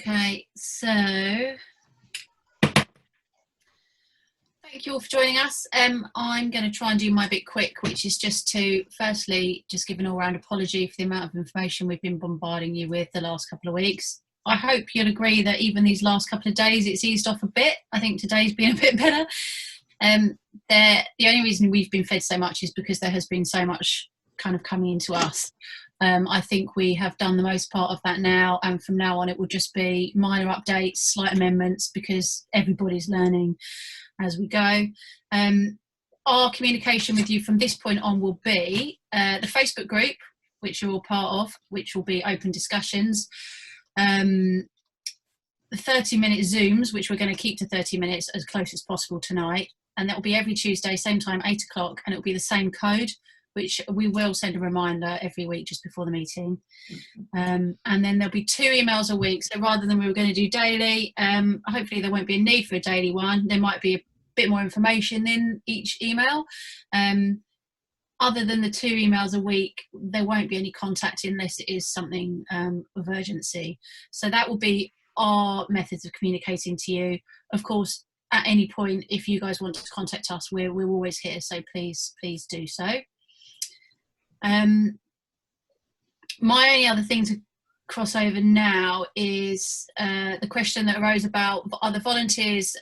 Okay, so thank you all for joining us. I'm going to try and do my bit quick, which is just to firstly just give an all-round apology for the amount of information we've been bombarding you with the last couple of weeks. I hope you'll agree that even these last couple of days it's eased off a bit. I think today's been a bit better. The only reason we've been fed so much is because there has been so much kind of coming into us. I think we have done the most part of that now, and from now on it will just be minor updates, slight amendments, because everybody's learning as we go. Our communication with you from this point on will be the Facebook group, which you're all part of, which will be open discussions. The 30-minute Zooms, which we're going to keep to 30 minutes as close as possible tonight. And that will be every Tuesday, same time, 8 o'clock, and it will be the same code, which we will send a reminder every week just before the meeting. And then there'll be 2 emails a week. So rather than we were going to do daily, hopefully there won't be a need for a daily one. There might be a bit more information in each email. Other than the 2 emails a week, there won't be any contact unless it is something of urgency. So that will be our methods of communicating to you. Of course, at any point, if you guys want to contact us, we're always here. So please do so. My only other thing to cross over now is the question that arose about other volunteers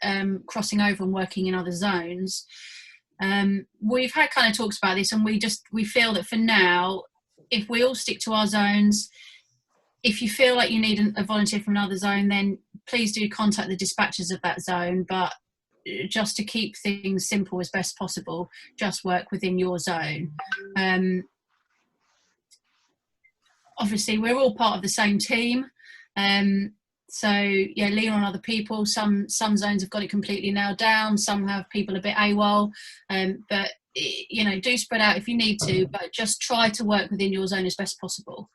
crossing over and working in other zones. We've had kind of talks about this, and we feel that for now, if we all stick to our zones, if you feel like you need a volunteer from another zone, then please do contact the dispatchers of that zone. But just to keep things simple as best possible, just work within your zone. Obviously, we're all part of the same team. So yeah, lean on other people. Some zones have got it completely nailed down. Some have people a bit AWOL. But you know, do spread out if you need to, but just try to work within your zone as best possible.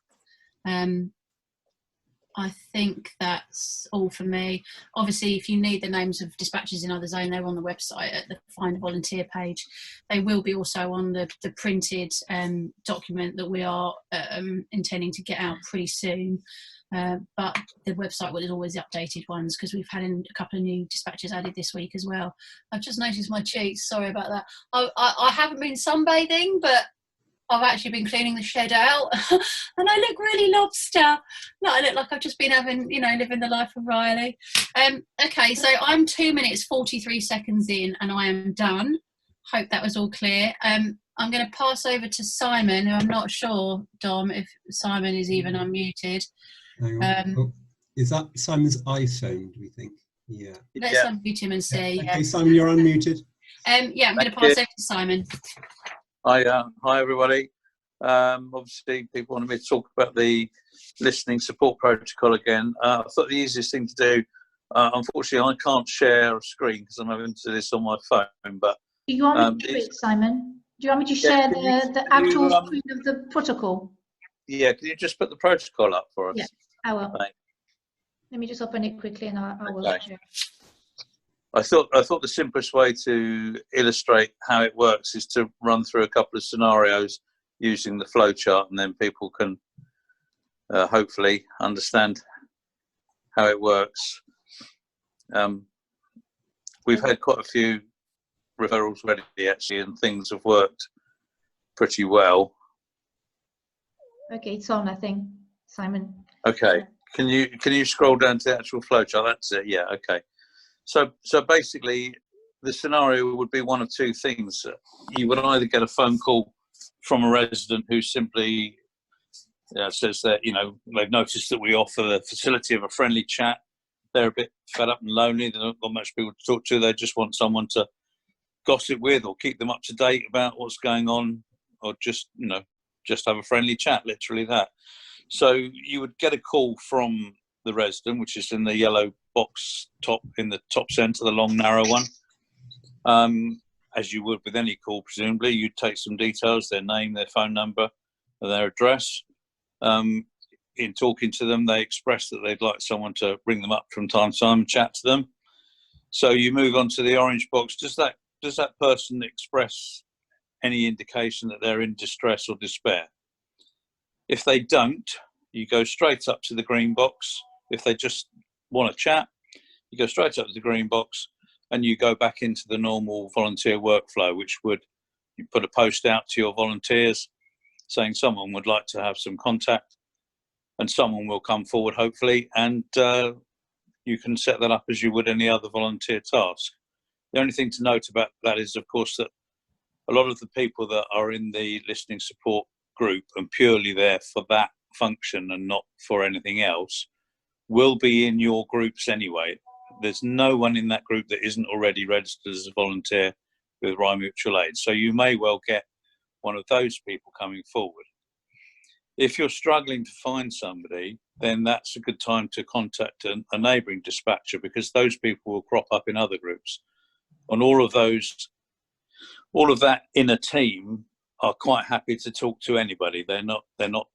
I think that's all for me. Obviously, if you need the names of dispatchers in other zone, they're on the website at the Find a Volunteer page. They will be also on the printed document that we are intending to get out pretty soon. But the website is always the updated ones, because we've had a couple of new dispatchers added this week as well. I've just noticed my cheeks, sorry about that. I haven't been sunbathing, but I've actually been cleaning the shed out and I look really lobster. No, I look like I've just been having, living the life of Riley. Okay, so I'm 2 minutes 43 seconds in and I am done. Hope that was all clear. I'm going to pass over to Simon, who I'm not sure, Dom, if Simon is even unmuted. Hang on. Is that Simon's iPhone, do we think? Yeah. Let's unmute him and see. Okay, Simon, you're unmuted. Yeah, I'm going to pass over to Simon. Hi everybody. Obviously people wanted me to talk about the listening support protocol again. I thought the easiest thing to do, unfortunately I can't share a screen because I'm having to do this on my phone, but do you want me to do it, Simon? Do you want me to share the actual screen of the protocol? Yeah, can you just put the protocol up for us? Yeah, I will. Thanks. Let me just open it quickly and I will share. I thought the simplest way to illustrate how it works is to run through a couple of scenarios using the flowchart, and then people can hopefully understand how it works. We've had quite a few referrals ready actually, and things have worked pretty well. Okay, it's on, I think, Simon. Okay, can you scroll down to the actual flowchart? That's it. Yeah. Okay. So basically, the scenario would be one of 2 things. You would either get a phone call from a resident who simply says that, they've noticed that we offer the facility of a friendly chat. They're a bit fed up and lonely. They've not got much people to talk to. They just want someone to gossip with or keep them up to date about what's going on, or just have a friendly chat, literally that. So you would get a call from the resident, which is in the yellow box in the top centre, the long narrow one. As you would with any call, presumably you'd take some details, their name, their phone number, and their address. In talking to them, they express that they'd like someone to ring them up from time to time and chat to them. So you move on to the orange box. Does that person express any indication that they're in distress or despair? If they don't, you go straight up to the green box. If they just want to chat, you go straight up to the green box and you go back into the normal volunteer workflow, which would, you put a post out to your volunteers saying someone would like to have some contact, and someone will come forward hopefully, and you can set that up as you would any other volunteer task. The only thing to note about that is, of course, that a lot of the people that are in the listening support group and purely there for that function and not for anything else will be in your groups anyway. There's no one in that group that isn't already registered as a volunteer with Rye Mutual Aid. So you may well get one of those people coming forward. If you're struggling to find somebody, then that's a good time to contact a neighbouring dispatcher, because those people will crop up in other groups. And all of that in a team are quite happy to talk to anybody. They're not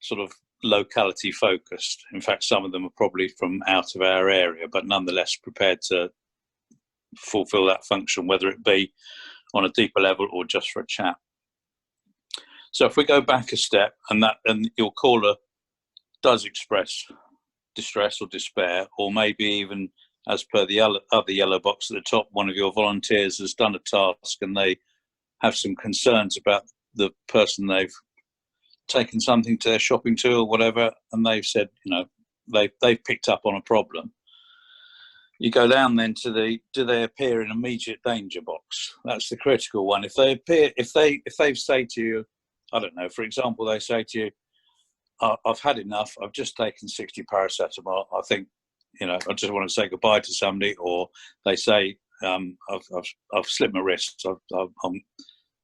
sort of locality focused. In fact, some of them are probably from out of our area, but nonetheless prepared to fulfil that function, whether it be on a deeper level or just for a chat. So if we go back a step, and your caller does express distress or despair, or maybe even, as per the other yellow box at the top, one of your volunteers has done a task and they have some concerns about the person they've taken something to their shopping to or whatever, and they've said, they've picked up on a problem. You go down then to the, do they appear in immediate danger box? That's the critical one. If they say to you, I don't know, for example, they say to you, I've had enough, I've just taken 60 paracetamol, I think, I just want to say goodbye to somebody, or they say, I've slipped my wrist,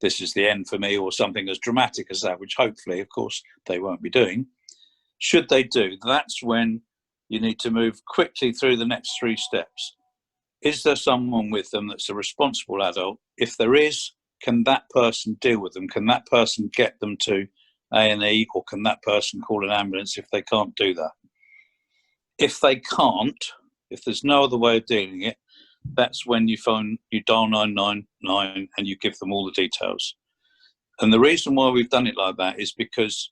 this is the end for me, or something as dramatic as that, which hopefully, of course, they won't be doing. Should they do, that's when you need to move quickly through the next 3 steps. Is there someone with them that's a responsible adult? If there is, can that person deal with them? Can that person get them to A&E, or can that person call an ambulance if they can't do that? If they can't, if there's no other way of dealing it, that's when you dial 999 and you give them all the details. And the reason why we've done it like that is because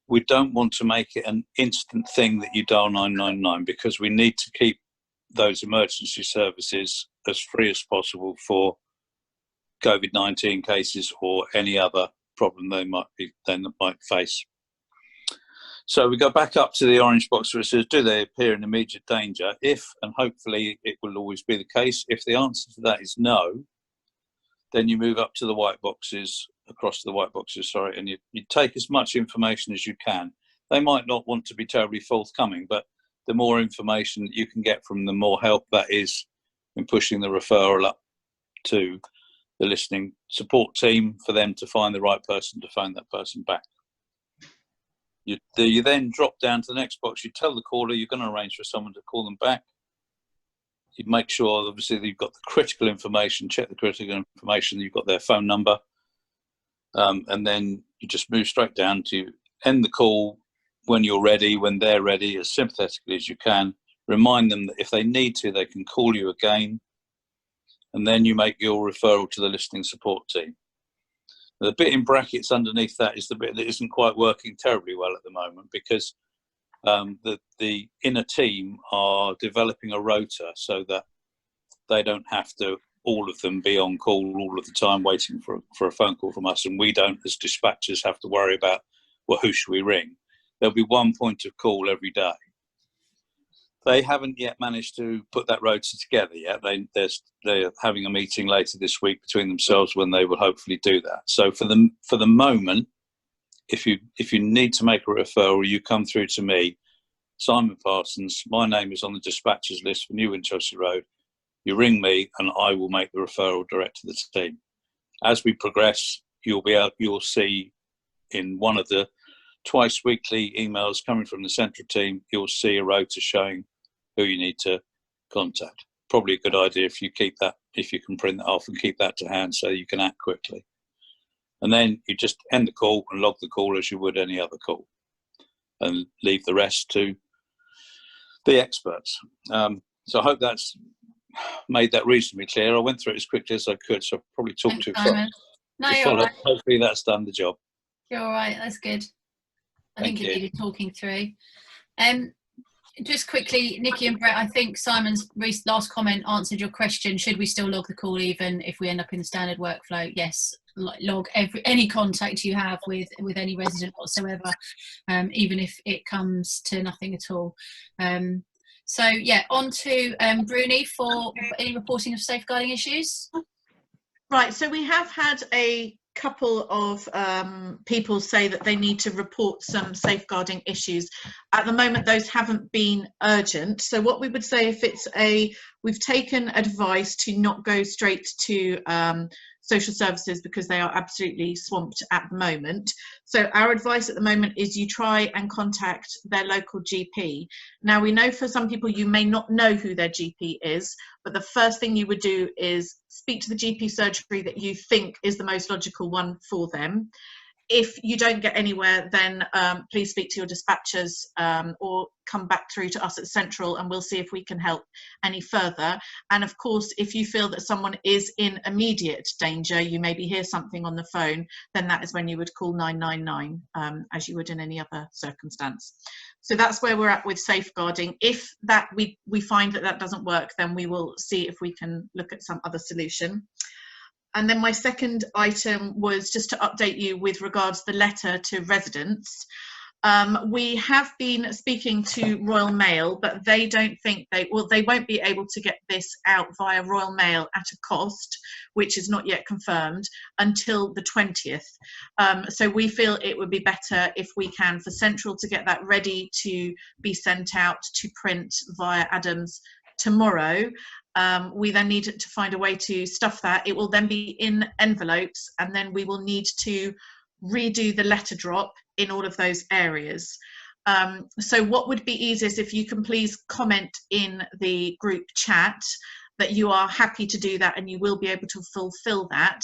we don't want to make it an instant thing that you dial 999, because we need to keep those emergency services as free as possible for COVID-19 cases or any other problem they might face. So we go back up to the orange box where it says, do they appear in immediate danger? If, and hopefully it will always be the case, if the answer to that is no, then you move up to the white boxes, and you take as much information as you can. They might not want to be terribly forthcoming, but the more information that you can get from them, more help that is in pushing the referral up to the listening support team for them to find the right person to phone that person back. You then drop down to the next box. You tell the caller you're going to arrange for someone to call them back. You make sure, obviously, that you've got the critical information, check the critical information, you've got their phone number, and then you just move straight down to end the call when you're ready, when they're ready, as sympathetically as you can. Remind them that if they need to, they can call you again, and then you make your referral to the listening support team. The bit in brackets underneath that is the bit that isn't quite working terribly well at the moment, because the inner team are developing a rota so that they don't have to, all of them, be on call all of the time waiting for a phone call from us, and we don't, as dispatchers, have to worry about, well, who should we ring? There'll be one point of call every day. They haven't yet managed to put that rota together yet. They're having a meeting later this week between themselves when they will hopefully do that. So for the moment, if you need to make a referral, you come through to me, Simon Parsons. My name is on the dispatchers list for New Winchelsea Road. You ring me and I will make the referral direct to the team. As we progress, you'll see in one of the twice weekly emails coming from the central team, you'll see a rota showing who you need to contact. Probably a good idea if you can print that off and keep that to hand so you can act quickly. And then you just end the call and log the call as you would any other call, and leave the rest to the experts. So I hope that's made that reasonably clear. I went through it as quickly as I could, so I probably talked too fast. No, you're all right. Hopefully that's done the job. You're all right. That's good. I think you needed talking through. Just quickly, Nikki and Brett, I think Simon's last comment answered your question. Should we still log the call even if we end up in the standard workflow? Yes, log any contact you have with any resident whatsoever, even if it comes to nothing at all. So yeah, on to Bruni for any reporting of safeguarding issues. Right, so we have had a couple of people say that they need to report some safeguarding issues. At the moment, those haven't been urgent. So what we would say, if it's we've taken advice to not go straight to social services because they are absolutely swamped at the moment. So our advice at the moment is you try and contact their local GP. Now, we know for some people you may not know who their GP is, but the first thing you would do is speak to the GP surgery that you think is the most logical one for them. If you don't get anywhere, then please speak to your dispatchers or come back through to us at Central, and we'll see if we can help any further. And of course, if you feel that someone is in immediate danger, you maybe hear something on the phone, then that is when you would call 999 as you would in any other circumstance. So that's where we're at with safeguarding. If that we find that doesn't work, then we will see if we can look at some other solution. And then my second item was just to update you with regards to the letter to residents. We have been speaking to Royal Mail, but they don't think they won't be able to get this out via Royal Mail at a cost, which is not yet confirmed, until the 20th. So we feel it would be better if we can, for Central, to get that ready to be sent out to print via Adams tomorrow. We then need to find a way to stuff that. It will then be in envelopes, and then we will need to redo the letter drop in all of those areas. So what would be easiest, if you can please comment in the group chat that you are happy to do that and you will be able to fulfill that.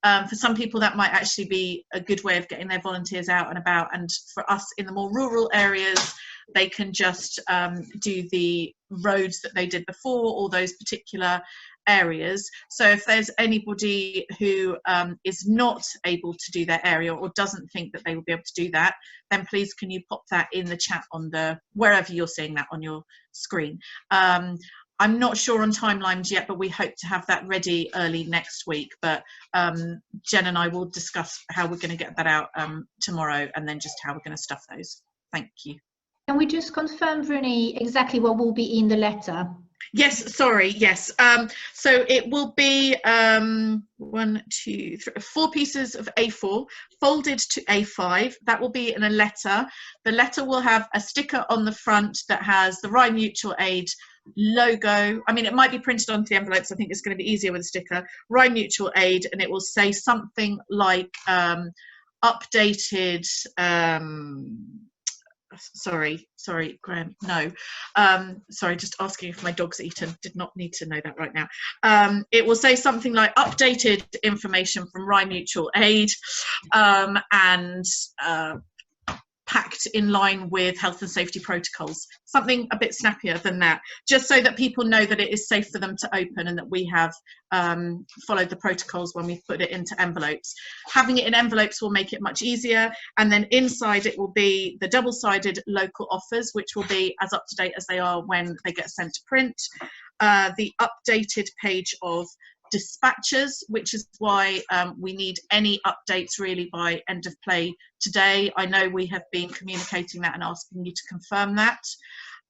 For some people that might actually be a good way of getting their volunteers out and about, and for us in the more rural areas, they can just do the roads that they did before, or those particular areas. So if there's anybody who is not able to do their area or doesn't think that they will be able to do that, then please can you pop that in the chat on wherever you're seeing that on your screen. I'm not sure on timelines yet, but we hope to have that ready early next week. But Jen and I will discuss how we're going to get that out tomorrow, and then just how we're going to stuff those. Thank you. Can we just confirm, Bruni, exactly what will be in the letter? Yes, sorry, yes. So it will be 4 pieces of A4 folded to A5. That will be in a letter. The letter will have a sticker on the front that has the Rye Mutual Aid logo. I mean, it might be printed onto the envelopes. I think it's going to be easier with a sticker. Rye Mutual Aid, and it will say something like updated. Sorry, Graham. No, sorry, just asking if my dog's eaten. Did not need to know that right now. It will say something like updated information from Rye Mutual Aid, and packed in line with health and safety protocols. Something a bit snappier than that, just so that people know that it is safe for them to open and that we have followed the protocols when we put it into envelopes. Having it in envelopes will make it much easier, and then inside it will be the double-sided local offers, which will be as up to date as they are when they get sent to print. The updated page of dispatches, which is why we need any updates really by end of play today. I know we have been communicating that and asking you to confirm that.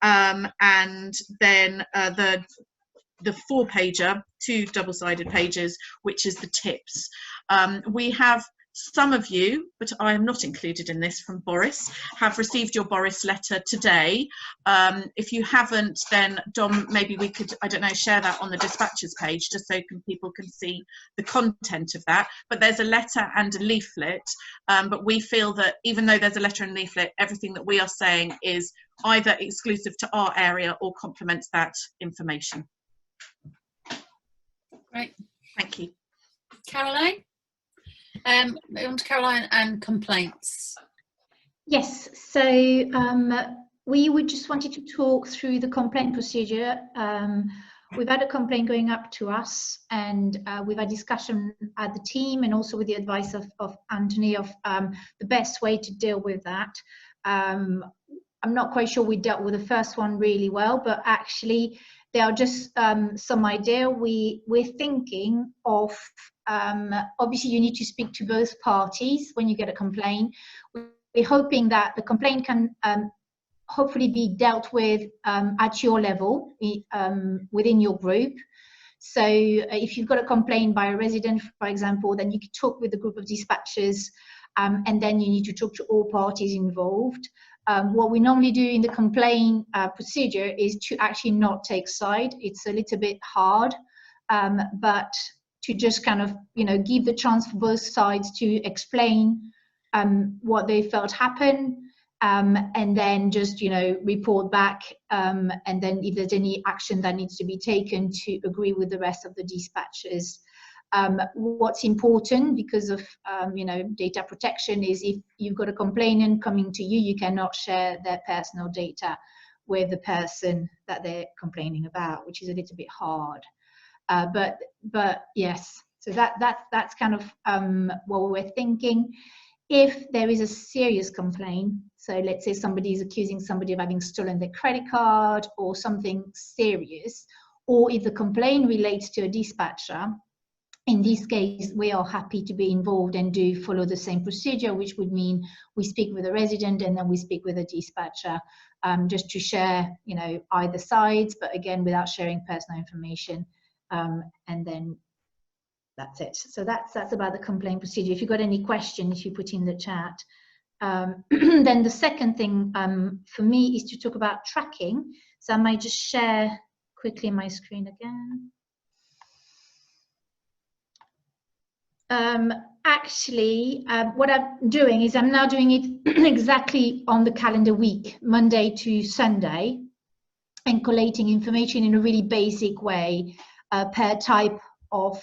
And then the 4-pager, 2 double-sided pages, which is the tips. We have some of you, but I am not included in this, from Boris, have received your Boris letter today. If you haven't, then Dom, maybe we could, I don't know, share that on the dispatches page, just so people can see the content of that. But there's a letter and a leaflet, but we feel that even though there's a letter and leaflet, everything that we are saying is either exclusive to our area or complements that information. Great. Thank you. Caroline? On to Caroline and complaints. Yes, so we would just wanted to talk through the complaint procedure. We've had a complaint going up to us, and we've had discussion at the team and also with the advice of Anthony of the best way to deal with that. I'm not quite sure we dealt with the first one really well, but actually there are just some idea. We're thinking of, obviously you need to speak to both parties when you get a complaint. We're hoping that the complaint can hopefully be dealt with at your level within your group. So if you've got a complaint by a resident, for example, then you can talk with the group of dispatchers, and then you need to talk to all parties involved. What we normally do in the complaint procedure is to actually not take side. It's a little bit hard, but to just kind of, you know, give the chance for both sides to explain what they felt happened, and then just, you know, report back, and then if there's any action that needs to be taken to agree with the rest of the dispatchers. What's important because of you know, data protection is if you've got a complainant coming to you, you cannot share their personal data with the person that they're complaining about, which is a little bit hard. But yes, so that's kind of what we're thinking. If there is a serious complaint, so let's say somebody is accusing somebody of having stolen their credit card or something serious, or if the complaint relates to a dispatcher, in this case, we are happy to be involved and do follow the same procedure, which would mean we speak with a resident and then we speak with a dispatcher, just to share, you know, either sides, but again, without sharing personal information. And then that's it. So that's about the complaint procedure. If you've got any questions, you put in the chat. Then the second thing for me is to talk about tracking. So I might just share quickly my screen again. Actually, what I'm doing is I'm now doing it exactly on the calendar week, Monday to Sunday, and collating information in a really basic way per type of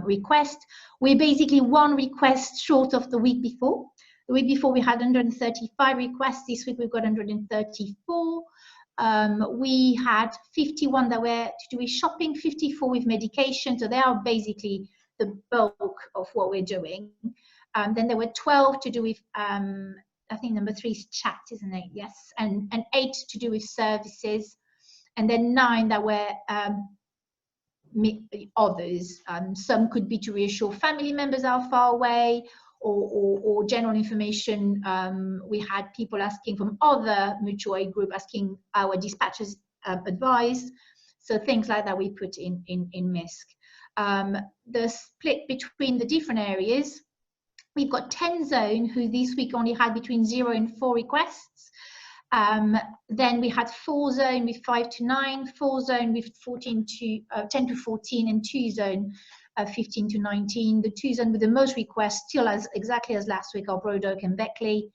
request. We're basically one request short of the week before. The week before we had 135 requests. This week we've got 134. We had 51 that were to do with shopping, 54 with medication. So they are basically the bulk of what we're doing. Then there were 12 to do with, I think number 3 is chat, isn't it? Yes, and 8 to do with services, and then 9 that were others. Some could be to reassure family members are far away, or general information. We had people asking from other mutual aid group asking our dispatchers advice. So things like that we put in MISC. The split between the different areas, we've got 10 zone who this week only had between 0 and 4 requests. Then we had 4 zone with 5 to 9, 4 zone with 10 to 14, and 2 zone 15 to 19. The 2 zone with the most requests, still exactly as last week, are Broad Oak and Beckley,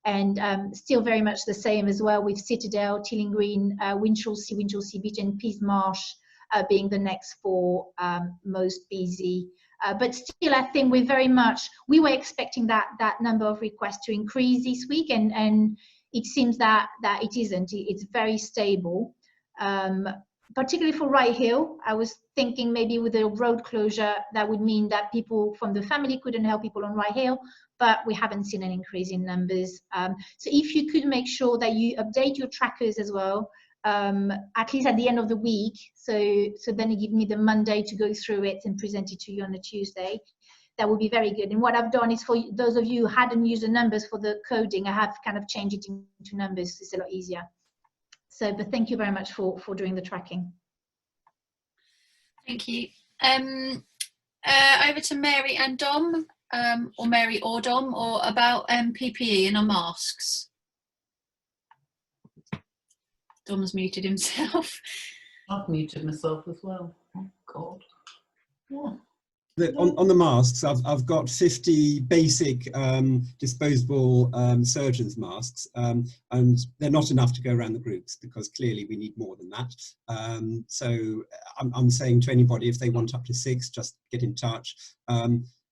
and still very much the same as well with Citadel, Tilling Green, Winchelsea Beach, and Pease Marsh being the next 4 most busy. But still, I think we were expecting that number of requests to increase this week, and it seems that it isn't. It's very stable, particularly for Rye Hill. I was thinking maybe with the road closure, that would mean that people from the family couldn't help people on Rye Hill, but we haven't seen an increase in numbers. So if you could make sure that you update your trackers as well, at least at the end of the week, so then you give me the Monday to go through it and present it to you on a Tuesday. That would be very good. And what I've done is, for those of you who hadn't used the numbers for the coding, I have kind of changed it into numbers. It's a lot easier. So, but thank you very much for doing the tracking. Thank you. Over to Mary and Dom, or Mary or Dom, or about PPE and our masks. Dom's muted himself. I've muted myself as well. Oh God. Yeah. On the masks, I've got 50 basic disposable surgeon's masks, and they're not enough to go around the groups, because clearly we need more than that. So I'm saying to anybody, if they want up to 6, just get in touch.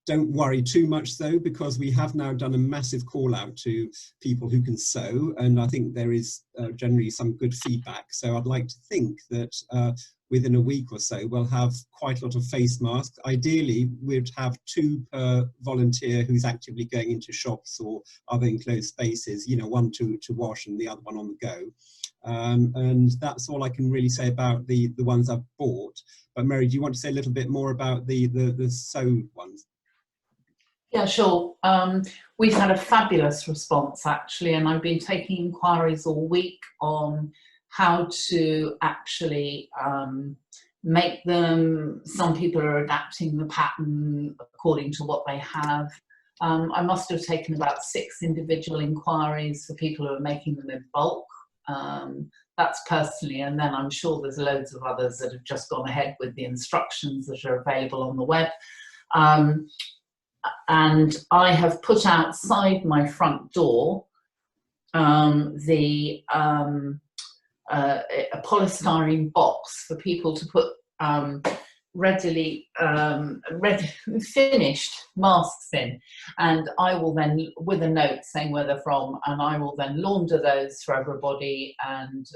Don't worry too much though, because we have now done a massive call out to people who can sew, and I think there is generally some good feedback. So I'd like to think that within a week or so we'll have quite a lot of face masks. Ideally we'd have 2 per volunteer who's actively going into shops or other enclosed spaces, you know, one to wash and the other one on the go. And that's all I can really say about the ones I've bought. But Mary, do you want to say a little bit more about the sewed ones? Yeah, sure. We've had a fabulous response actually, and I've been taking inquiries all week on how to actually make them. Some people are adapting the pattern according to what they have. I must have taken about 6 individual inquiries for people who are making them in bulk. That's personally, and then I'm sure there's loads of others that have just gone ahead with the instructions that are available on the web. And I have put outside my front door a polystyrene box for people to put finished masks in, and I will then, with a note saying where they're from, and I will then launder those for everybody and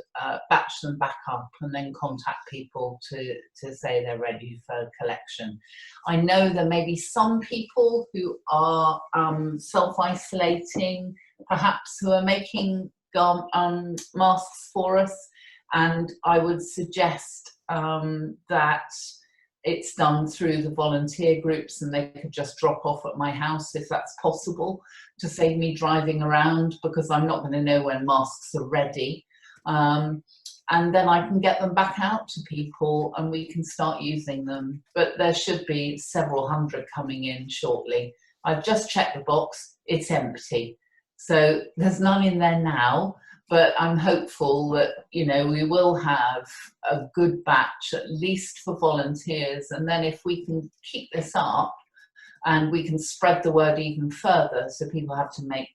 batch them back up and then contact people to say they're ready for collection. I know there may be some people who are self-isolating, perhaps, who are making masks for us, and I would suggest that it's done through the volunteer groups, and they could just drop off at my house if that's possible, to save me driving around, because I'm not going to know when masks are ready. And then I can get them back out to people and we can start using them. But there should be several hundred coming in shortly. I've just checked the box, it's empty. So there's none in there now. But I'm hopeful that, you know, we will have a good batch, at least for volunteers. And then if we can keep this up and we can spread the word even further, so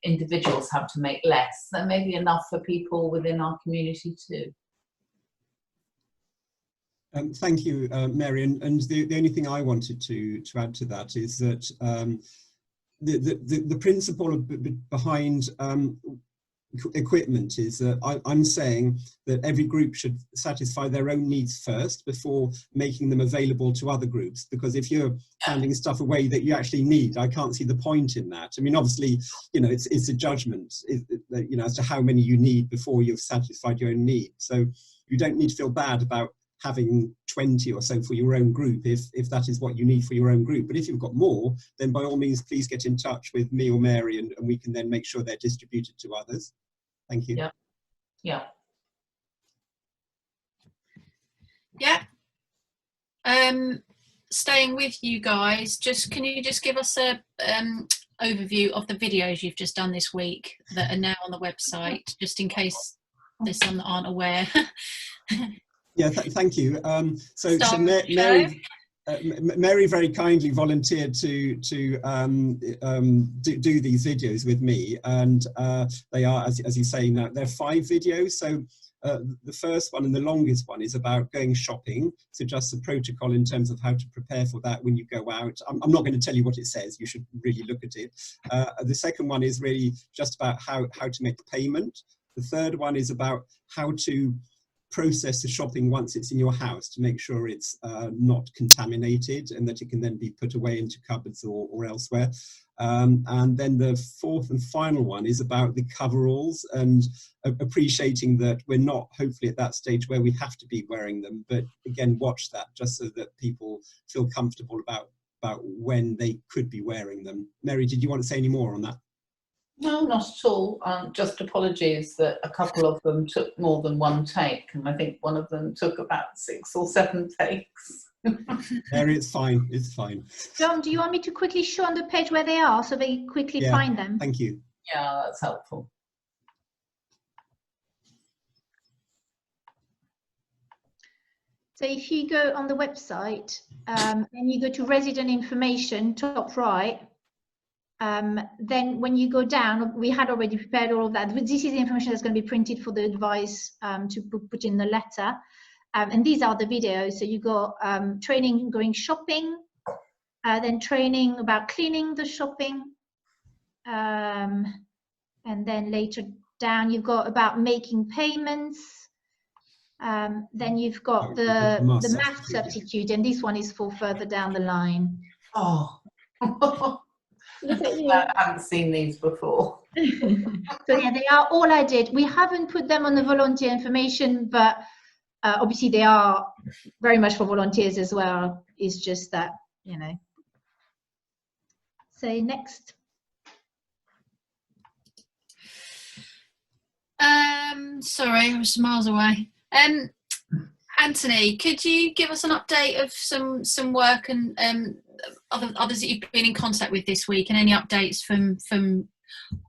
individuals have to make less, then maybe enough for people within our community too. Thank you, Mary. And the only thing I wanted to add to that is that the principle behind equipment is that I'm saying that every group should satisfy their own needs first before making them available to other groups, because if you're handing stuff away that you actually need, I can't see the point in that. I mean, obviously, you know, it's a judgment, you know, as to how many you need before you've satisfied your own need. So you don't need to feel bad about having 20 or so for your own group if that is what you need for your own group. But if you've got more, then by all means, please get in touch with me or Mary, and we can then make sure they're distributed to others. Thank you. Yeah. Yeah. Yeah. Staying with you guys, can you just give us a overview of the videos you've just done this week that are now on the website, just in case there's some that aren't aware? Yeah, thank you. So Mary very kindly volunteered to do these videos with me, and they are, as you say, now they're 5 videos. So the first one and the longest one is about going shopping, so just the protocol in terms of how to prepare for that when you go out. I'm not going to tell you what it says, you should really look at it. The second one is really just about how to make the payment. The third one is about how to process the shopping once it's in your house to make sure it's not contaminated and that it can then be put away into cupboards or elsewhere. And then the fourth and final one is about the coveralls and appreciating that we're not hopefully at that stage where we have to be wearing them, but again, watch that just so that people feel comfortable about when they could be wearing them. Mary, did you want to say any more on that? No, not at all. Just apologies that a couple of them took more than one take, and I think one of them took about 6 or 7 takes. Mary, it's fine. It's fine. John, do you want me to quickly show on the page where they are so they quickly find them? Thank you. Yeah, that's helpful. So if you go on the website and you go to resident information, top right, then when you go down, we had already prepared all of that. This is the information that's going to be printed for the advice to put in the letter. And these are the videos. So you got training going shopping, Then training about cleaning the shopping. And then later down, you've got about making payments. Then you've got the math substitute, and this one is for further down the line. Oh, Look at you. I haven't seen these before. So yeah, they are all I did. We haven't put them on the volunteer information, but obviously they are very much for volunteers as well. It's just that, you know. So next. Sorry, I was miles away. Anthony, could you give us an update of some work and others that you've been in contact with this week, and any updates from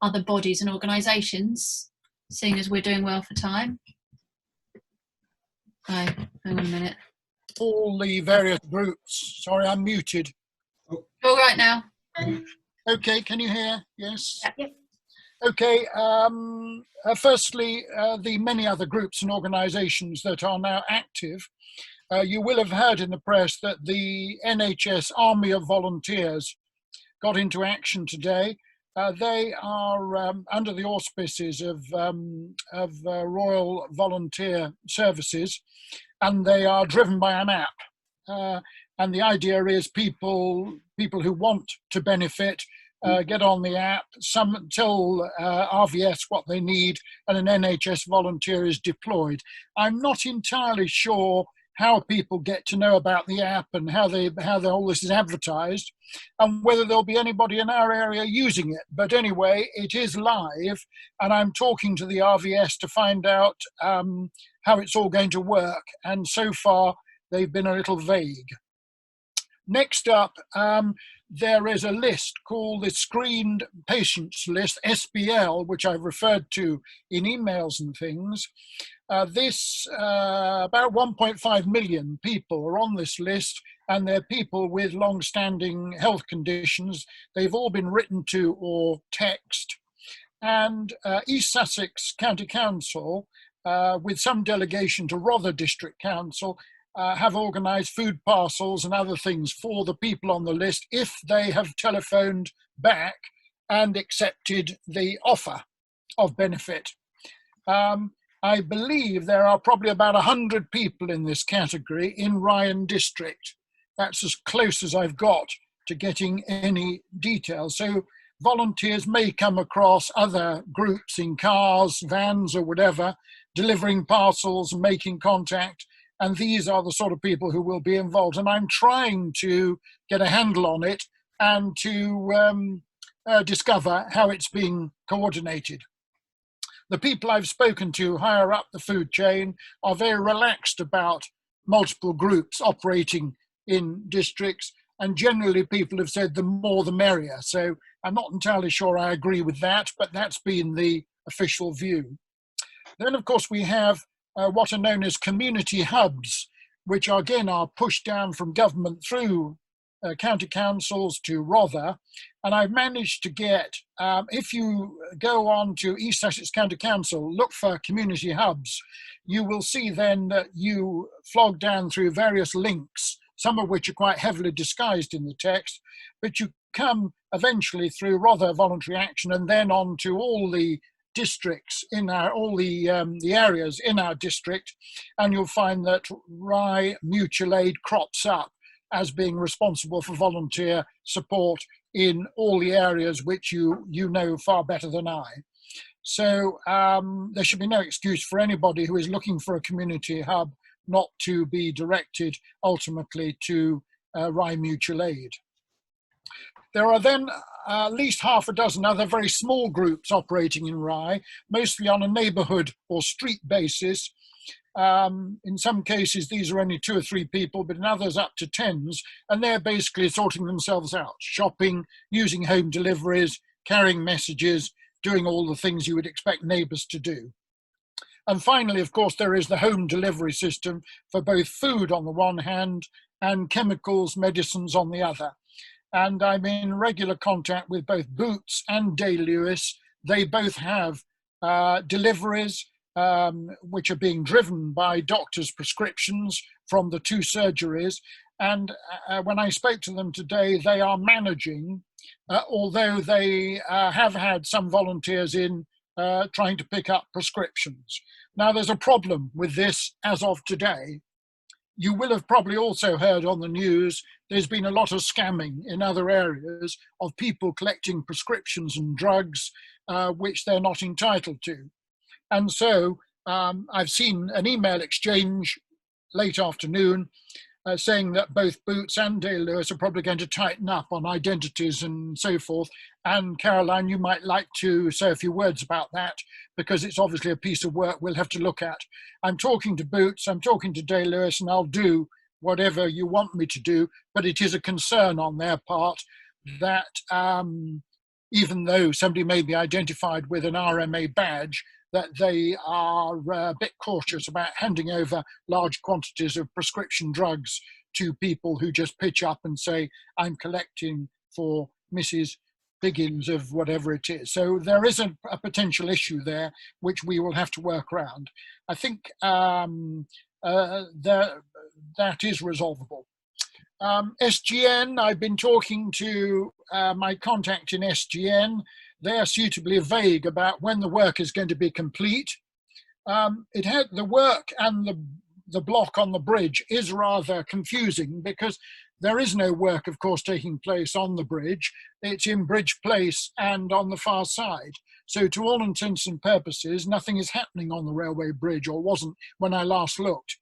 other bodies and organisations, seeing as we're doing well for time? Oh, hang on a minute. All the various groups. Sorry, I'm muted. You're all right now? Okay, can you hear? Yes. Yep. Okay. Firstly, the many other groups and organisations that are now active. You will have heard in the press that the NHS Army of Volunteers got into action today. They are under the auspices of Royal Volunteer Services, and they are driven by an app. And the idea is people who want to benefit get on the app, tell RVS what they need, and an NHS volunteer is deployed. I'm not entirely sure how people get to know about the app and how all this is advertised, and whether there'll be anybody in our area using it. But anyway, it is live, and I'm talking to the RVS to find out how it's all going to work. And so far, they've been a little vague. Next up, there is a list called the Screened Patients List, SPL, which I've referred to in emails and things. This, about 1.5 million people are on this list, and they're people with long-standing health conditions. They've all been written to or text. And East Sussex County Council, with some delegation to Rother District Council, have organised food parcels and other things for the people on the list if they have telephoned back and accepted the offer of benefit. I believe there are probably about 100 people in this category in Rye District. That's as close as I've got to getting any details. So volunteers may come across other groups in cars, vans or whatever, delivering parcels and making contact. And these are the sort of people who will be involved. And I'm trying to get a handle on it and to discover how it's being coordinated. The people I've spoken to higher up the food chain are very relaxed about multiple groups operating in districts. And generally people have said the more the merrier. So I'm not entirely sure I agree with that, but that's been the official view. Then, of course, we have what are known as community hubs, which again are pushed down from government through county councils to Rother. And I've managed to get, if you go on to East Sussex County Council, look for community hubs, you will see then that you flog down through various links, some of which are quite heavily disguised in the text, but you come eventually through Rother Voluntary Action and then on to all the districts in all the areas in our district, and you'll find that Rye Mutual Aid crops up as being responsible for volunteer support in all the areas which you know far better than I. So there should be no excuse for anybody who is looking for a community hub not to be directed ultimately to Rye Mutual Aid. There are then at least half a dozen other very small groups operating in Rye, mostly on a neighbourhood or street basis. In some cases, these are only 2 or 3 people, but in others up to tens, and they're basically sorting themselves out, shopping, using home deliveries, carrying messages, doing all the things you would expect neighbours to do. And finally, of course, there is the home delivery system for both food on the one hand and chemicals, medicines on the other. And I'm in regular contact with both Boots and Day Lewis. They both have deliveries, which are being driven by doctors' prescriptions from the 2 surgeries. And when I spoke to them today, they are managing, although they have had some volunteers in trying to pick up prescriptions. Now, there's a problem with this as of today. You will have probably also heard on the news, there's been a lot of scamming in other areas of people collecting prescriptions and drugs which they're not entitled to. And so I've seen an email exchange late afternoon saying that both Boots and Dale Lewis are probably going to tighten up on identities and so forth. And Caroline, you might like to say a few words about that, because it's obviously a piece of work we'll have to look at. I'm talking to Boots, I'm talking to Dale Lewis, and I'll do whatever you want me to do, but it is a concern on their part that even though somebody may be identified with an RMA badge, that they are a bit cautious about handing over large quantities of prescription drugs to people who just pitch up and say, I'm collecting for Mrs. Biggins of whatever it is. So there is a potential issue there, which we will have to work around. I think that is resolvable. SGN, I've been talking to my contact in SGN. They're suitably vague about when the work is going to be complete. It had the work and the block on the bridge is rather confusing because there is no work, of course, taking place on the bridge. It's in Bridge Place and on the far side. So to all intents and purposes, nothing is happening on the railway bridge, or wasn't when I last looked.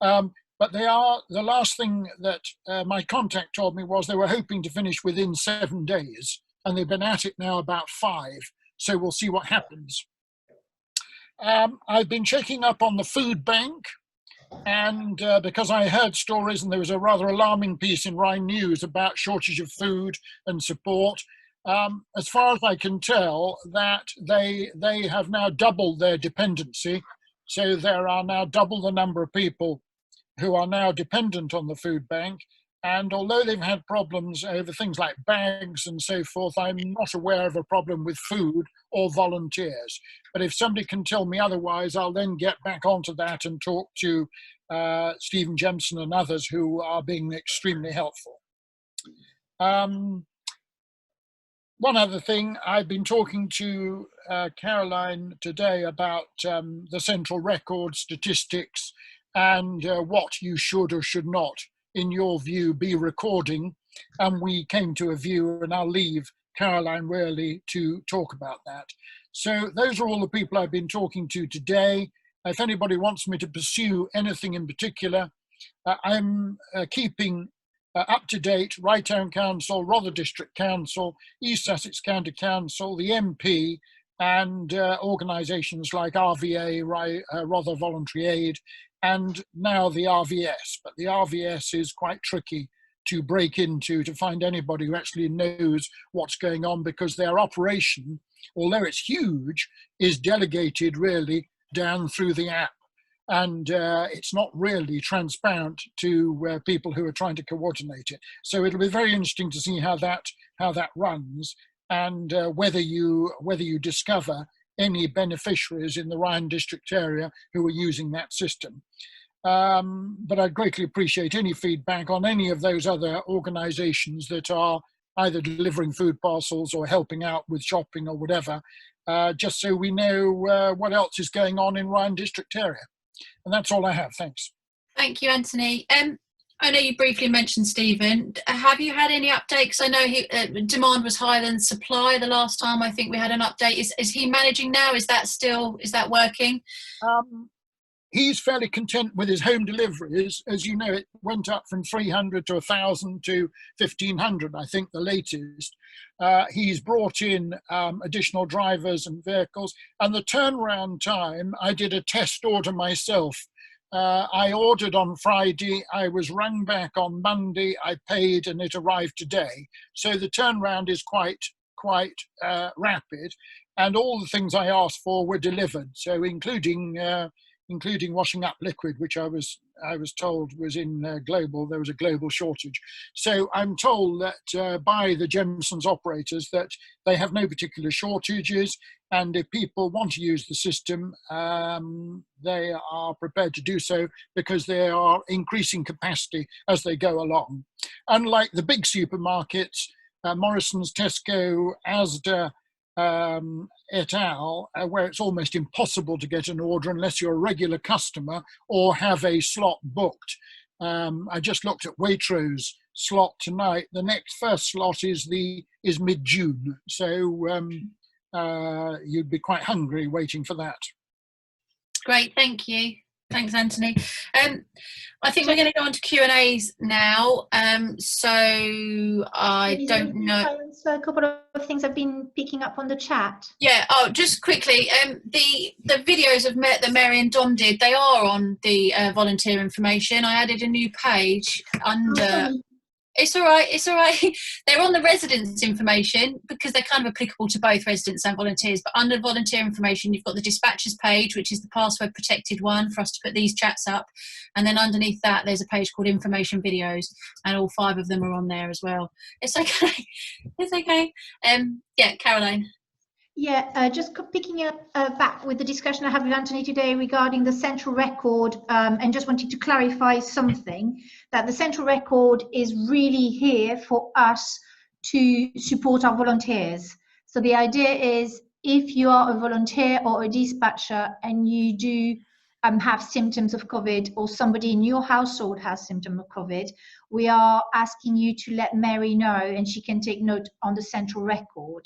But they are, the last thing that my contact told me was they were hoping to finish within 7 days. And they've been at it now about 5, so we'll see what happens. I've been checking up on the food bank, and because I heard stories, and there was a rather alarming piece in Rye News about shortage of food and support. As far as I can tell, that they have now doubled their dependency, so there are now double the number of people who are now dependent on the food bank. And although they've had problems over things like bags and so forth, I'm not aware of a problem with food or volunteers. But if somebody can tell me otherwise, I'll then get back onto that and talk to Stephen Jemson and others who are being extremely helpful. One other thing, I've been talking to Caroline today about the central record statistics and what you should or should not, in your view, be recording, and we came to a view, and I'll leave Caroline really to talk about that. So those are all the people I've been talking to today. If anybody wants me to pursue anything in particular, I'm keeping up to date Rye Town Council, Rother District Council, East Sussex County Council, the MP, and organisations like RVA, Rother Voluntary Aid, and now the RVS. But the RVS is quite tricky to break into, to find anybody who actually knows what's going on, because their operation, although it's huge, is delegated really down through the app. And it's not really transparent to people who are trying to coordinate it. So it'll be very interesting to see how that runs, and whether you discover any beneficiaries in the Ryan district area who are using that system. But I'd greatly appreciate any feedback on any of those other organisations that are either delivering food parcels or helping out with shopping or whatever, just so we know what else is going on in Ryan district area. And that's all I have. Thanks. Thank you, Anthony. I know you briefly mentioned Stephen. Have you had any updates? I know demand was higher than supply the last time I think we had an update. Is he managing now? Is that working? He's fairly content with his home deliveries. As you know, it went up from 300 to 1,000 to 1,500, I think, the latest. He's brought in additional drivers and vehicles. And the turnaround time, I did a test order myself. I ordered on Friday, I was rung back on Monday, I paid, and it arrived today. So the turnaround is quite rapid, and all the things I asked for were delivered. So including including washing up liquid, which I was told was in there was a global shortage. So I'm told that by the Gemsons operators that they have no particular shortages, and if people want to use the system, they are prepared to do so because they are increasing capacity as they go along. Unlike the big supermarkets, Morrison's, Tesco, Asda, et al., where it's almost impossible to get an order unless you're a regular customer or have a slot booked. I just looked at Waitrose slot tonight. The first slot is mid-June, so you'd be quite hungry waiting for that. Great, thank you. Thanks, Anthony. I think we're going to go on to Q&As now. So I don't know. So a couple of things I've been picking up on the chat. Yeah. Oh, just quickly, the videos that Mary and Dom did, they are on the volunteer information. I added a new page under. It's all right. It's all right. They're on the residents' information because they're kind of applicable to both residents and volunteers. But under volunteer information, you've got the dispatchers page, which is the password protected one for us to put these chats up. And then underneath that, there's a page called information videos, and all 5 of them are on there as well. It's okay. It's okay. Yeah, Caroline. Yeah, just picking up back with the discussion I had with Anthony today regarding the central record, and just wanted to clarify something, that the central record is really here for us to support our volunteers. So the idea is, if you are a volunteer or a dispatcher and you do have symptoms of COVID, or somebody in your household has symptoms of COVID, we are asking you to let Mary know, and she can take note on the central record.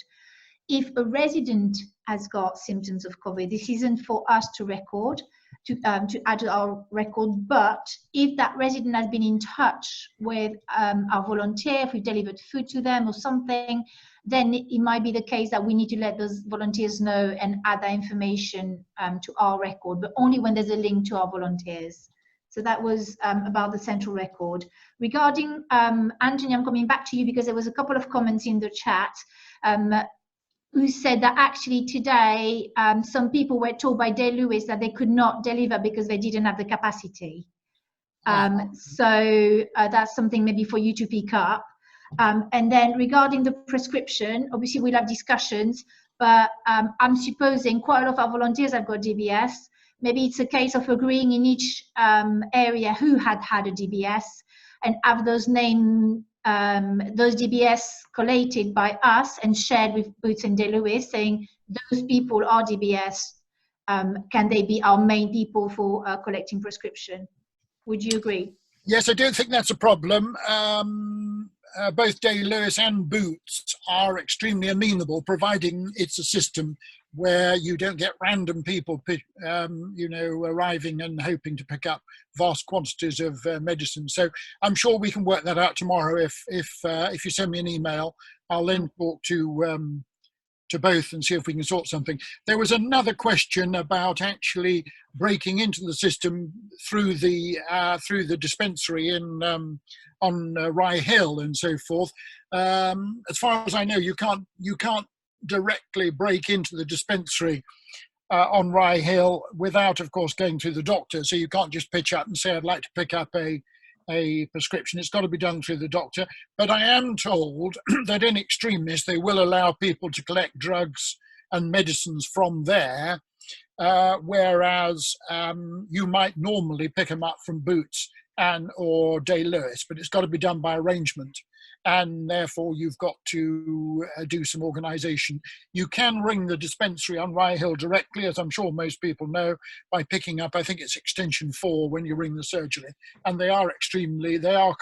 If a resident has got symptoms of COVID, this isn't for us to record, to add to our record, but if that resident has been in touch with our volunteer, if we've delivered food to them or something, then it might be the case that we need to let those volunteers know and add that information to our record, but only when there's a link to our volunteers. So that was about the central record. Regarding Anthony, I'm coming back to you because there was a couple of comments in the chat who said that actually today some people were told by Day Lewis that they could not deliver because they didn't have the capacity. So that's something maybe for you to pick up. And then regarding the prescription, obviously we'll have discussions, but I'm supposing quite a lot of our volunteers have got DBS. Maybe it's a case of agreeing in each area who had a DBS and have those DBS collated by us and shared with Boots and Day Lewis, saying those people are DBS. Can they be our main people for collecting prescription? Would you agree? Yes, I don't think that's a problem. Both Day Lewis and Boots are extremely amenable, providing it's a system where you don't get random people, arriving and hoping to pick up vast quantities of medicine. So I'm sure we can work that out tomorrow. If you send me an email, I'll then talk to both and see if we can sort something. There was another question about actually breaking into the system through the dispensary on Rye Hill and so forth. As far as I know, you can't directly break into the dispensary on Rye Hill without, of course, going through the doctor. So you can't just pitch up and say, I'd like to pick up a prescription. It's got to be done through the doctor. But I am told that in extremis, they will allow people to collect drugs and medicines from there, whereas you might normally pick them up from Boots or Day Lewis, but it's got to be done by arrangement. And therefore, you've got to do some organisation. You can ring the dispensary on Rye Hill directly, as I'm sure most people know, by picking up, I think it's extension 4 when you ring the surgery. And they are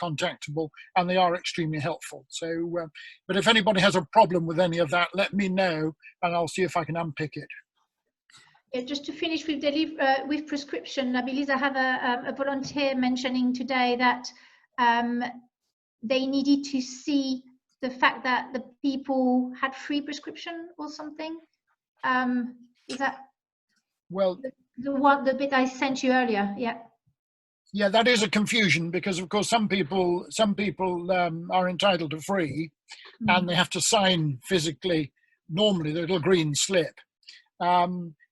contactable and they are extremely helpful. So, but if anybody has a problem with any of that, let me know and I'll see if I can unpick it. Yeah, just to finish with prescription, I believe I have a volunteer mentioning today that they needed to see the fact that the people had free prescription or something. Is that the bit I sent you earlier? Yeah. Yeah, that is a confusion because, of course, some people are entitled to free, and they have to sign physically, normally the little green slip.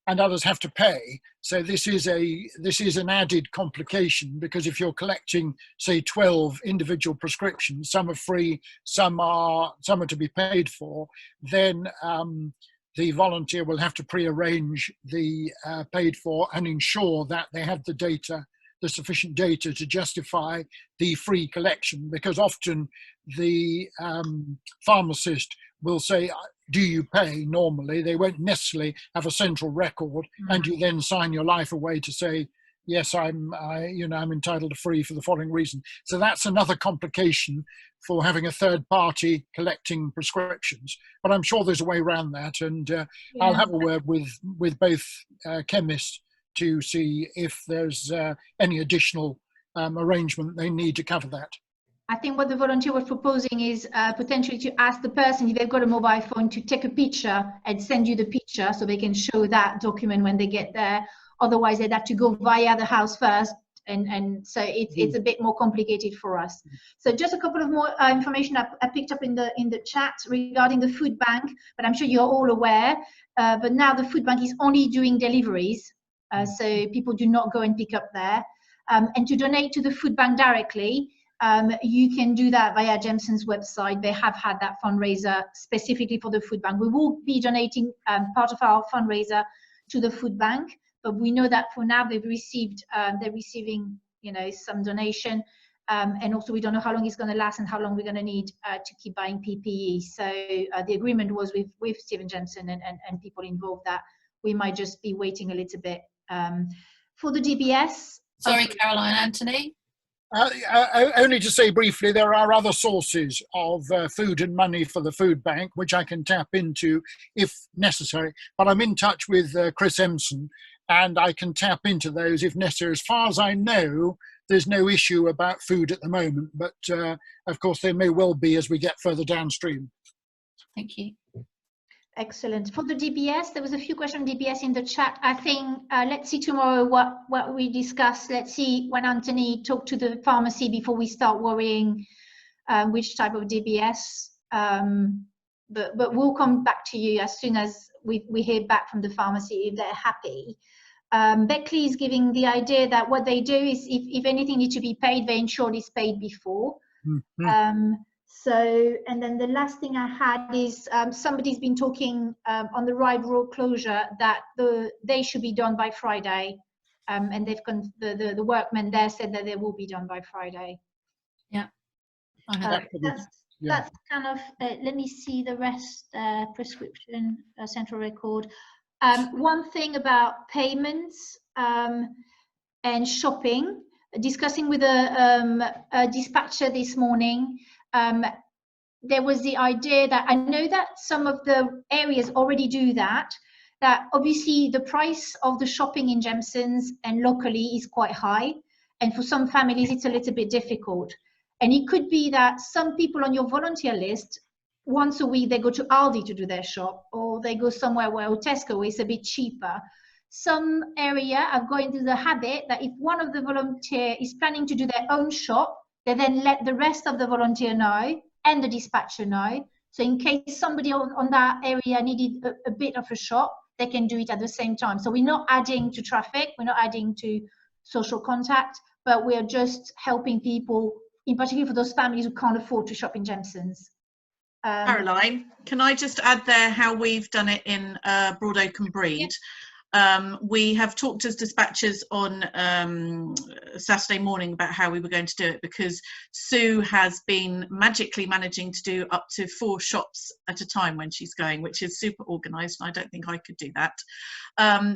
and others have to pay. So this is an added complication, because if you're collecting, say, 12 individual prescriptions, some are free, some are to be paid for, then the volunteer will have to pre-arrange the paid for and ensure that they have the data, the sufficient data to justify the free collection, because often the pharmacist will say, do you pay? Normally they won't necessarily have a central record, and you then sign your life away to say, yes, I'm entitled to free for the following reason. So that's another complication for having a third party collecting prescriptions, but I'm sure there's a way around that, and I'll have a word with both chemists to see if there's any additional arrangement they need to cover that. I think what the volunteer was proposing is potentially to ask the person, if they've got a mobile phone, to take a picture and send you the picture so they can show that document when they get there. Otherwise, they'd have to go via the house first. And so it's a bit more complicated for us. So just a couple of more information I picked up in the chat regarding the food bank, but I'm sure you're all aware. But now the food bank is only doing deliveries. So people do not go and pick up there. And to donate to the food bank directly, you can do that via Jameson's website. They have had that fundraiser specifically for the food bank. We will be donating part of our fundraiser to the food bank, but we know that for now they're receiving some donation, and also we don't know how long it's going to last and how long we're going to need to keep buying PPE. So the agreement was with Stephen Jameson and people involved that we might just be waiting a little bit for the DBS. Sorry, Caroline, Anthony. Only to say briefly, there are other sources of food and money for the food bank, which I can tap into if necessary. But I'm in touch with Chris Empson, and I can tap into those if necessary. As far as I know, there's no issue about food at the moment, but of course there may well be as we get further downstream. Thank you. Excellent. For the DBS, there was a few questions on DBS in the chat. I think let's see tomorrow what we discuss. Let's see when Anthony talked to the pharmacy before we start worrying which type of DBS. But we'll come back to you as soon as we hear back from the pharmacy if they're happy. Beckley is giving the idea that what they do is if anything needs to be paid, they ensure it's paid before. Mm-hmm. So, and then the last thing I had is somebody's been talking on the Rye road closure that they should be done by Friday, and they've the workmen there said that they will be done by Friday. Yeah, that's kind of. Let me see the rest. Prescription, central record. One thing about payments and shopping. Discussing with a dispatcher this morning. There was the idea that I know that some of the areas already do that obviously the price of the shopping in Jameson's and locally is quite high, and for some families it's a little bit difficult, and it could be that some people on your volunteer list once a week they go to Aldi to do their shop, or they go somewhere where Tesco is a bit cheaper. Some area are going to the habit that if one of the volunteer is planning to do their own shop, they then let the rest of the volunteer know and the dispatcher know. So in case somebody on that area needed a bit of a shop, they can do it at the same time. So we're not adding to traffic, we're not adding to social contact, but we're just helping people, in particular for those families who can't afford to shop in Jameson's. Caroline, can I just add there how we've done it in Broad Oak and Breed? Yeah. We have talked as dispatchers on Saturday morning about how we were going to do it, because Sue has been magically managing to do up to 4 shops at a time when she's going, which is super organised, and I don't think I could do that.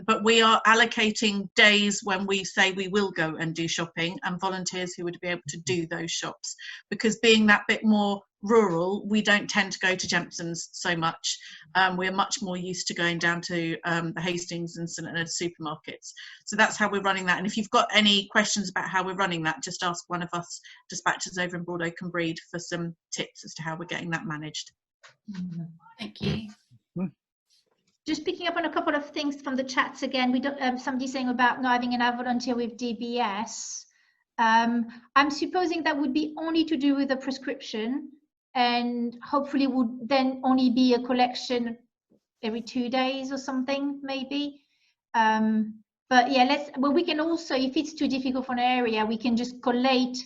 But we are allocating days when we say we will go and do shopping, and volunteers who would be able to do those shops, because being that bit more rural, we don't tend to go to Jameson's so much. We're much more used to going down to the Hastings and St Leonard supermarkets. So that's how we're running that. And if you've got any questions about how we're running that, just ask one of us dispatchers over in Broad Oak and Breed for some tips as to how we're getting that managed. Thank you. Just picking up on a couple of things from the chats again. We don't. Somebody saying about not having enough volunteer with DBS. I'm supposing that would be only to do with a prescription, and hopefully would then only be a collection every 2 days or something, maybe. But yeah, we can also, if it's too difficult for an area, we can just collate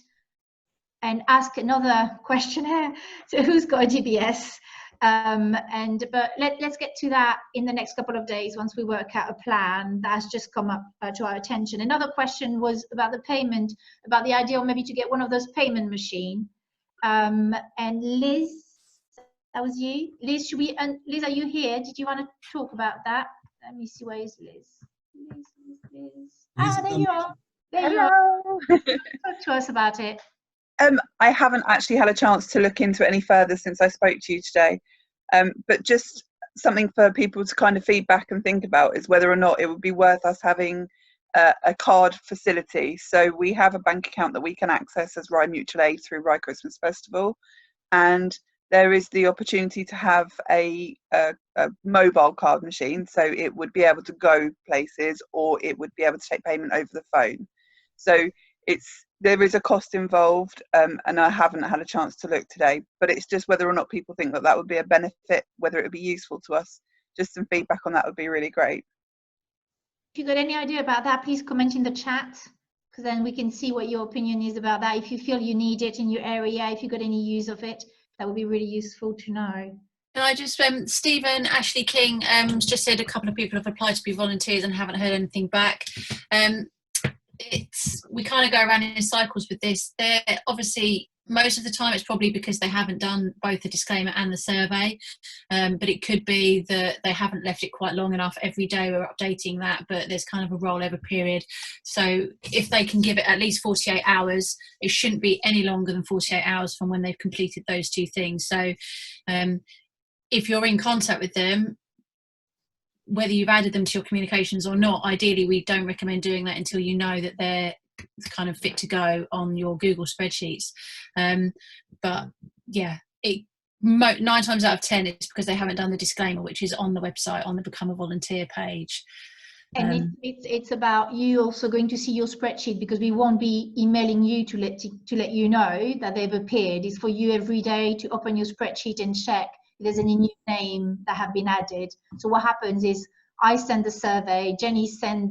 and ask another questionnaire to who's got a DBS. But let's get to that in the next couple of days once we work out a plan that has just come up to our attention. Another question was about the payment, about the idea of maybe to get one of those payment machine. And Liz, that was you. Liz, Liz, are you here? Did you want to talk about that? Let me see, where is Liz? Liz. Ah, there you are. There you are. Talk to us about it. I haven't actually had a chance to look into it any further since I spoke to you today. But just something for people to kind of feedback and think about is whether or not it would be worth us having a card facility. So we have a bank account that we can access as Rye Mutual Aid through Rye Christmas Festival, and there is the opportunity to have a mobile card machine, so it would be able to go places, or it would be able to take payment over the phone. So there is a cost involved, and I haven't had a chance to look today, but it's just whether or not people think that would be a benefit, whether it would be useful to us. Just some feedback on that would be really great. If you got any idea about that, please comment in the chat, because then we can see what your opinion is about that. If you feel you need it in your area, if you got any use of it, that would be really useful to know. Can I just, Stephen Ashley King just said a couple of people have applied to be volunteers and haven't heard anything back. We kind of go around in cycles with this. They're obviously, most of the time it's probably because they haven't done both the disclaimer and the survey, but it could be that they haven't left it quite long enough. Every day we're updating that, but there's kind of a rollover period. So if they can give it at least 48 hours, it shouldn't be any longer than 48 hours from when they've completed those two things. So if you're in contact with them, whether you've added them to your communications or not, ideally we don't recommend doing that until you know that they're kind of fit to go on your Google spreadsheets. But yeah, 9 times out of 10 it's because they haven't done the disclaimer, which is on the website on the Become a Volunteer page. And it's about you also going to see your spreadsheet, because we won't be emailing you to let you know that they've appeared. It's for you every day to open your spreadsheet and check if there's any new name that have been added. So what happens is I send the survey, Jenny send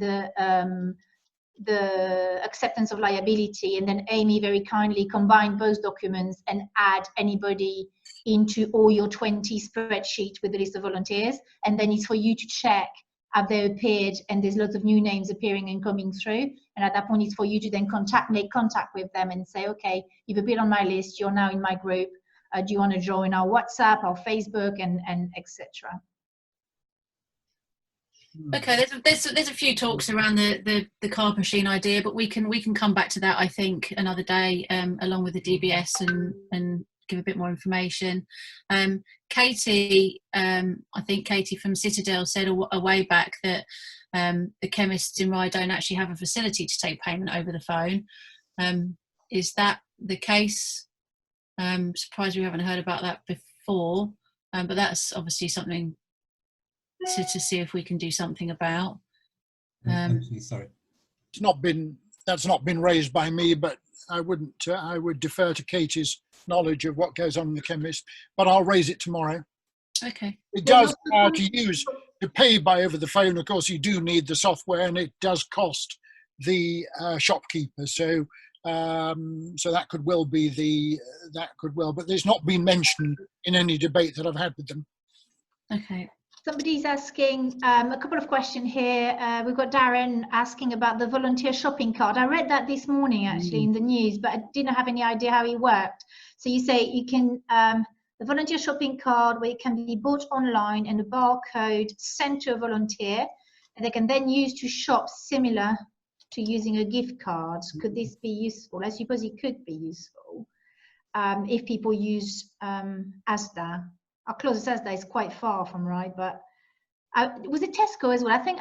the acceptance of liability, and then Amy very kindly combine both documents and add anybody into all your 20 spreadsheet with the list of volunteers. And then it's for you to check have they appeared, and there's lots of new names appearing and coming through. And at that point, it's for you to then make contact with them and say, okay, you've appeared on my list, you're now in my group. Do you want to join our WhatsApp, our Facebook, and etc. Okay, there's a few talks around the card machine idea, but we can come back to that, I think, another day, along with the DBS and give a bit more information. Katie, I think Katie from Citadel said a way back that the chemists in Rye don't actually have a facility to take payment over the phone. Is that the case? Surprised we haven't heard about that before, but that's obviously something to see if we can do something about. Sorry, that's not been raised by me, but I would defer to Katie's knowledge of what goes on in the chemist, but I'll raise it tomorrow. Okay. It does to pay by over the phone. Of course, you do need the software, and it does cost the shopkeeper. So that could well be but it's not been mentioned in any debate that I've had with them. Okay. Somebody's asking a couple of questions here. We've got Darren asking about the volunteer shopping card. I read that this morning actually in the news, but I didn't have any idea how it worked. So you say you can, the volunteer shopping card, where it can be bought online and a barcode sent to a volunteer, and they can then use to shop, similar to using a gift card. Could this be useful? I suppose it could be useful if people use Asda. Our closest Asda is quite far from Rye, but was it Tesco as well? I think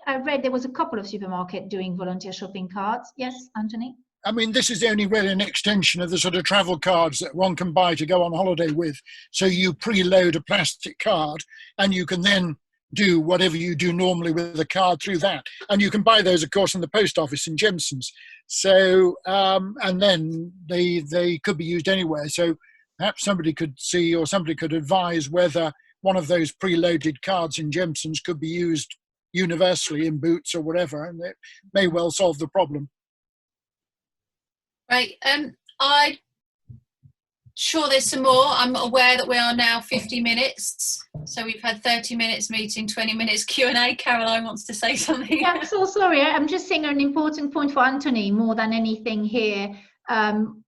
I read there was a couple of supermarkets doing volunteer shopping cards. Yes, Anthony? I mean, this is only really an extension of the sort of travel cards that one can buy to go on holiday with. So you preload a plastic card, and you can then do whatever you do normally with a card through that. And you can buy those, of course, in the post office in Jemson's. So, and then they could be used anywhere. So perhaps somebody could see, or somebody could advise whether one of those preloaded cards in Jemson's could be used universally in boots or whatever, and it may well solve the problem. Right. I'm sure there's some more. I'm aware that we are now 50 minutes. So we've had 30 minutes meeting, 20 minutes Q&A. Caroline wants to say something. Yeah, I'm so sorry. I'm just saying an important point for Anthony more than anything here. Caroline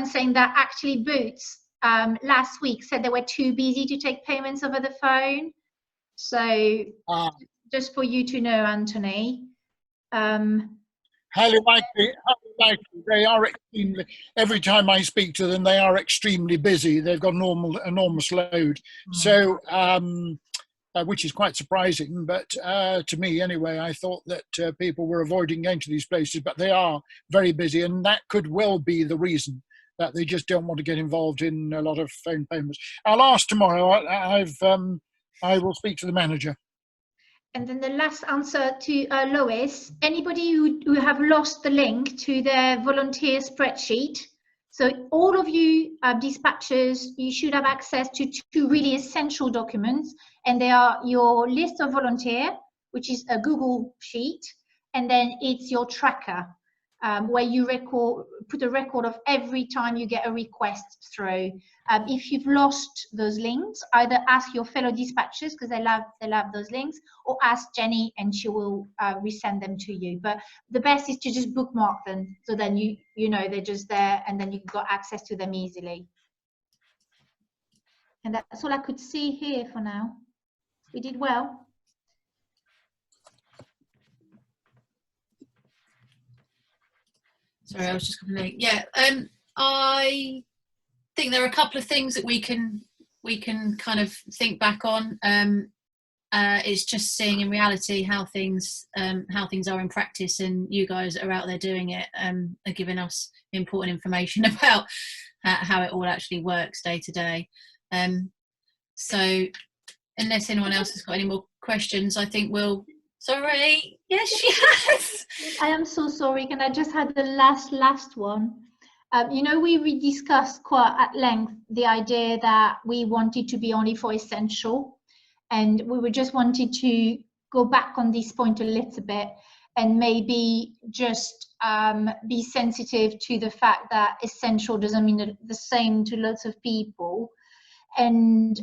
saying that actually Boots last week said they were too busy to take payments over the phone. So just for you to know, Anthony. Highly likely, they are extremely, every time I speak to them, they are extremely busy. They've got an enormous load. So, which is quite surprising, but to me anyway, I thought that people were avoiding going to these places, but they are very busy, and that could well be the reason, that they just don't want to get involved in a lot of phone payments. I'll ask tomorrow. I will speak to the manager. And then the last answer to Lois, anybody who have lost the link to their volunteer spreadsheet. So all of you dispatchers, you should have access to two really essential documents, and they are your list of volunteer, which is a Google sheet, and then it's your tracker, where you put a record of every time you get a request through. If you've lost those links, either ask your fellow dispatchers, because they love those links, or ask Jenny and she will resend them to you. But the best is to just bookmark them, so then you know they're just there, and then you've got access to them easily. And that's all I could see here for now. We did well. Sorry, I was just going to. Yeah, I think there are a couple of things that we can kind of think back on. It's just seeing in reality how things are in practice, and you guys are out there doing it, are giving us important information about how it all actually works day to day. So unless anyone else has got any more questions, I think we'll. Sorry. Yes, yes. I am so sorry. Can I just have the last one? You know, we discussed quite at length the idea that we wanted to be only for essential, and we were just wanted to go back on this point a little bit, and maybe just be sensitive to the fact that essential doesn't mean the same to lots of people. And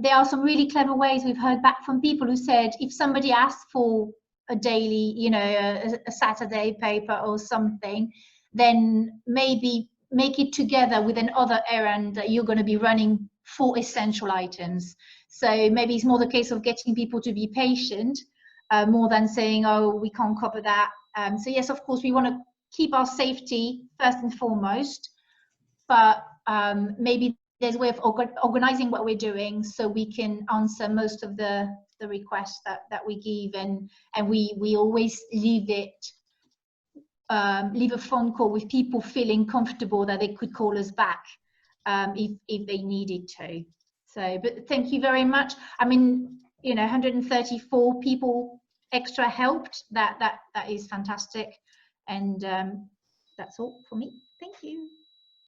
there are some really clever ways we've heard back from people who said, if somebody asks for a daily, you know, a Saturday paper or something, then maybe make it together with another errand that you're going to be running for essential items. So maybe it's more the case of getting people to be patient, more than saying, oh, we can't cover that. So yes, of course, we want to keep our safety first and foremost, but maybe there's a way of organizing what we're doing so we can answer most of the requests that we give, and we always leave a phone call with people feeling comfortable that they could call us back if they needed to. So, but thank you very much. I mean, you know, 134 people extra helped. That is fantastic, and that's all for me. Thank you.